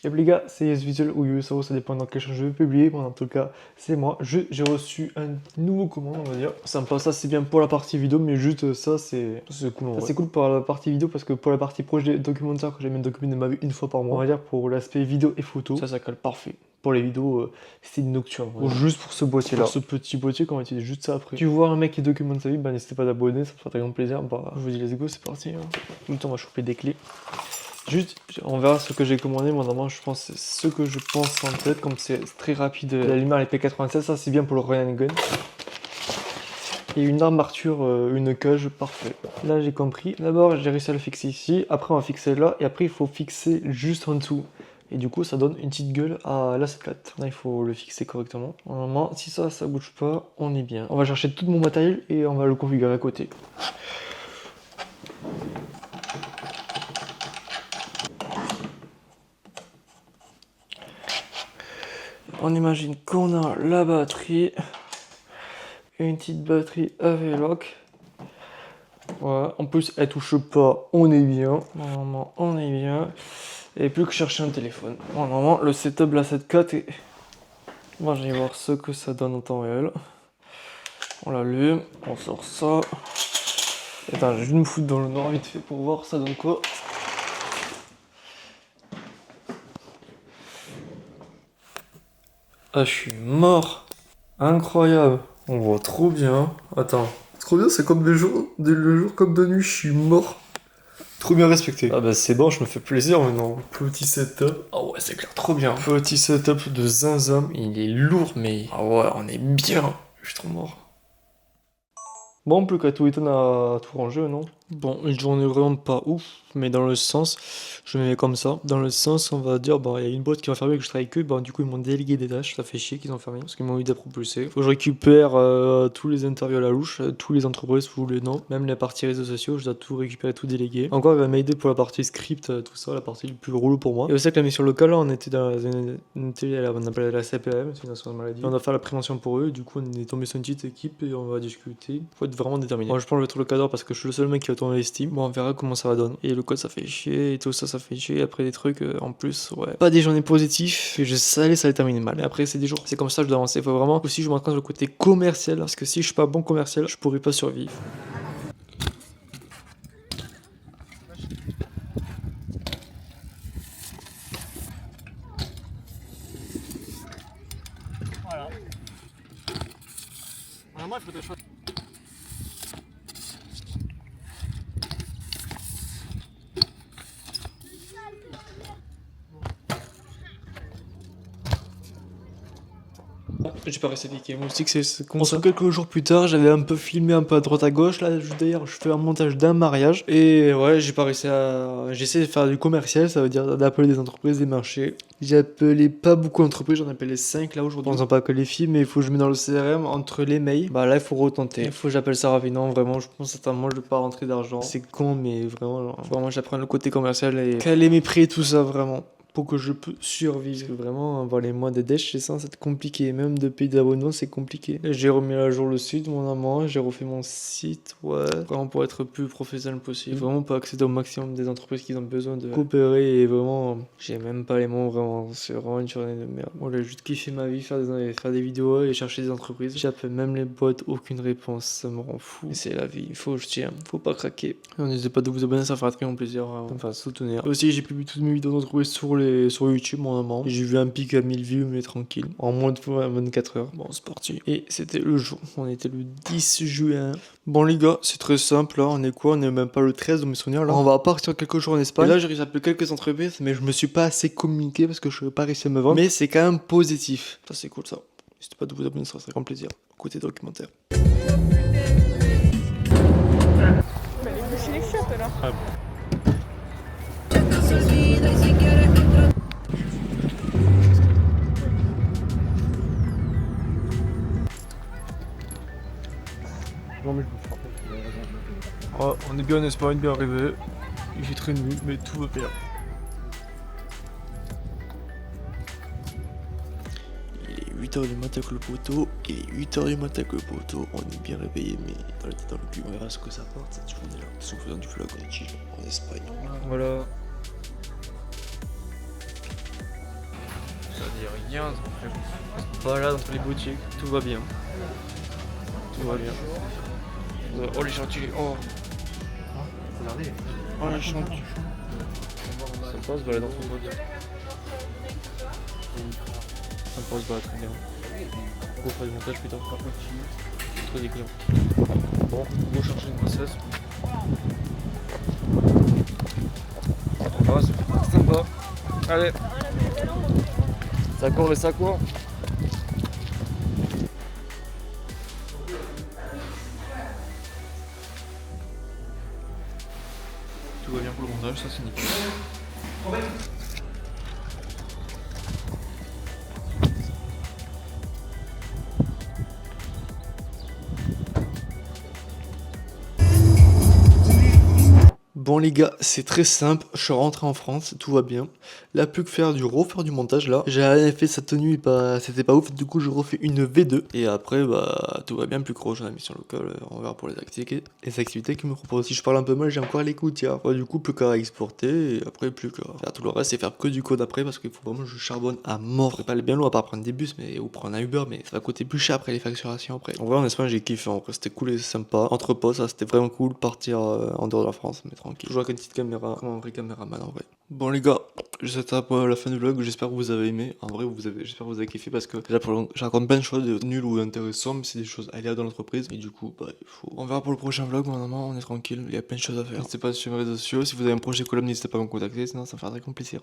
Et puis les gars, c'est Visual ou USO, ça dépend dans quel champ je vais publier. Bon, en tout cas, c'est moi. J'ai reçu un nouveau commande, on va dire. Ça me passe assez bien pour la partie vidéo, mais juste ça, c'est cool. C'est cool pour la partie vidéo parce que pour la partie projet documentaire, que j'aime documenter ma vie une fois par mois, on va dire pour l'aspect vidéo et photo, ça colle parfait. Pour les vidéos, c'est nocturne. Ou juste pour ce boîtier là. Pour ce petit boîtier, qu'on va utiliser juste ça après. Tu vois un mec qui documente sa vie, bah n'hésitez pas à t'abonner, ça me fera très grand plaisir. Bah, je vous dis let's go, c'est parti. Hein. Tout le temps, on va choper des clés. Juste, on verra ce que j'ai commandé. Moi, normalement, je pense c'est ce que je pense en tête, comme c'est très rapide. La lumière, les P96, ça c'est bien pour le run and gun. Et une arme Arthur, une cage, parfait. Là, j'ai compris. D'abord, j'ai réussi à le fixer ici. Après, on va fixer là. Et après, il faut fixer juste en dessous. Et du coup, ça donne une petite gueule à la C4. Là, il faut le fixer correctement. Normalement, si ça bouge pas, on est bien. On va chercher tout mon matériel et on va le configurer à côté. On imagine qu'on a la batterie, une petite batterie Avelock. Voilà. En plus, elle touche pas, on est bien. Normalement, on est bien. Et plus que chercher un téléphone. Normalement, le setup de la 7.4 est... Moi, je vais voir ce que ça donne en temps réel. On l'allume, on sort ça. Attends, je vais me foutre dans le noir vite fait pour voir ça donne quoi. Ah, je suis mort. Incroyable. On voit trop bien. Attends. Trop bien, c'est comme le jour comme de nuit, je suis mort. Trop bien respecté. Ah bah c'est bon, je me fais plaisir maintenant. Petit setup. Ah ouais, c'est clair, trop bien. Petit setup de zinzin. Il est lourd, mais... Ah ouais, on est bien. Je suis trop mort. Bon, plus qu'à tout étonne à tout ranger, non? Bon, une journée vraiment pas ouf, mais dans le sens, je me mets comme ça. Dans le sens, on va dire, bah, il y a une boîte qui va fermer, que je travaille que, bah, du coup, ils m'ont délégué des tâches. Ça fait chier qu'ils ont fermé, parce qu'ils m'ont eu à propulser. Faut que je récupère tous les interviews à la louche, tous les entreprises, tous les noms, même les parties réseaux sociaux, je dois tout récupérer, tout déléguer. Encore, il va m'aider pour la partie script, tout ça, la partie le plus relou pour moi. Et aussi, avec la mission locale, là, on était dans une télé, on appelle la CPM, c'est une assurance maladie. On doit faire la prévention pour eux, du coup, on est tombé sur une petite équipe et on va discuter. Faut être vraiment déterminé. Moi, je prends le truc le cadre parce que je suis le seul mec qui a tourné les Steam. Bon, on verra comment ça va donner. Et le code, ça fait chier, et tout ça, ça fait chier. Après, des trucs, en plus, ouais. Pas des journées positifs, et je savais ça allait terminer mal. Mais après, c'est des jours, c'est comme ça, je dois avancer. Faut vraiment aussi, je m'entraîne sur le côté commercial, parce que si je suis pas bon commercial, je pourrais pas survivre. Voilà. Moi, il faut que je fasse. J'ai pas resté piqué, moi aussi que c'est con ça. Quelques jours plus tard, j'avais un peu filmé un peu à droite à gauche. Là, d'ailleurs, je fais un montage d'un mariage. Et ouais, j'ai pas réussi à. J'essaie de faire du commercial, ça veut dire d'appeler des entreprises, des marchés. J'ai appelé pas beaucoup d'entreprises, j'en appelé 5 là aujourd'hui. On sent pas que les filles, mais il faut que je mette dans le CRM entre les mails. Bah là, il faut retenter. Il faut que j'appelle ça rapidement, vraiment. Je pense certainement je vais pas rentrer d'argent. C'est con, mais vraiment, genre, vraiment, j'apprends le côté commercial et caler mes prix et tout ça, vraiment. Pour que je peux survivre. Vraiment, avoir les mois de dèche, c'est ça, c'est compliqué. Même de payer d'abonnement, c'est compliqué. J'ai remis à jour le site, mon amant, j'ai refait mon site, ouais. Vraiment pour être plus professionnel possible. Vraiment pour accéder au maximum des entreprises qui ont besoin de coopérer et vraiment, j'ai même pas les mots, vraiment. C'est vraiment une journée de merde. Moi, j'ai juste kiffé ma vie, faire des vidéos et chercher des entreprises. J'appelle même les boîtes, aucune réponse, ça me rend fou. C'est la vie, il faut que je tienne, faut pas craquer. N'hésitez pas de vous abonner, ça fera très grand plaisir. Enfin, soutenir. Aussi, j'ai publié toutes mes vidéos d'entreprise sur YouTube, mon amant. J'ai vu un pic à 1000 vues, mais tranquille. En moins de 24 heures. Bon, c'est parti. Et c'était le jour. On était le 10 juin. Bon, les gars, c'est très simple. Là, on est quoi? On est même pas le 13 de mes souvenirs. Là, on va partir quelques jours en Espagne. Et là, j'ai réussi à appeler quelques entreprises, mais je me suis pas assez communiqué parce que je n'ai pas réussi à me vendre. Mais c'est quand même positif. Ça, c'est cool, ça. N'hésitez pas de vous abonner, ça serait grand plaisir. Côté documentaire. Les bouchées les chiottes alors. Ah bon. Oh, on est bien en Espagne, bien arrivé. Il fait très nuit, mais tout va bien. Il est 8h du matin avec le poteau, il est 8h du matin avec le poteau, on est bien réveillé, mais dans le tête dans le cul, on verra ce que ça porte cette journée-là. Sauf faisant du vlog, on est chill en Espagne. Voilà. bien. Voilà, dans toutes les boutiques, tout va bien. Tout va bien. Oh les chantiers, oh. Regardez. Oh les chantiers. Ça passe, voilà dans ton pote. Ça passe, voilà très bien. Go faire du montage plus tard. Trop des clients. Bon, go chercher une grossesse. C'est sympa. Allez. Ça court et ça court. Tout va bien pour le montage, ça c'est nickel. Bon les gars, c'est très simple, je suis rentré en France, tout va bien. Là plus que refaire du montage là. J'avais fait sa tenue, c'était pas ouf, du coup je refais une V2. Et après bah tout va bien, plus que rejoindre la mission locale, on verra pour les activités qu'ils me proposent. Si je parle un peu mal, j'ai encore l'écoute, ouais, du coup plus qu'à exporter, et après plus qu'à faire tout le reste et faire que du code après parce qu'il faut vraiment que je charbonne à mort. Je vais pas aller bien loin à part prendre des bus ou prendre un Uber, mais ça va coûter plus cher après les facturations après. En vrai en Espagne j'ai kiffé, en vrai c'était cool et sympa. Entre potes, ça c'était vraiment cool, partir en dehors de la France, mais tranquille. Toujours avec une petite caméra, comme un vrai caméraman en vrai. Bon les gars, c'est à la fin du vlog, j'espère que vous avez aimé. En vrai, j'espère que vous avez kiffé parce que déjà je raconte plein de choses nulles ou intéressantes, mais c'est des choses aléatoires dans l'entreprise. Et du coup, bah, on verra pour le prochain vlog, normalement on est tranquille, il y a plein de choses à faire. N'hésitez pas sur mes réseaux sociaux, si vous avez un projet collab, n'hésitez pas à me contacter, sinon ça me ferait très grand plaisir.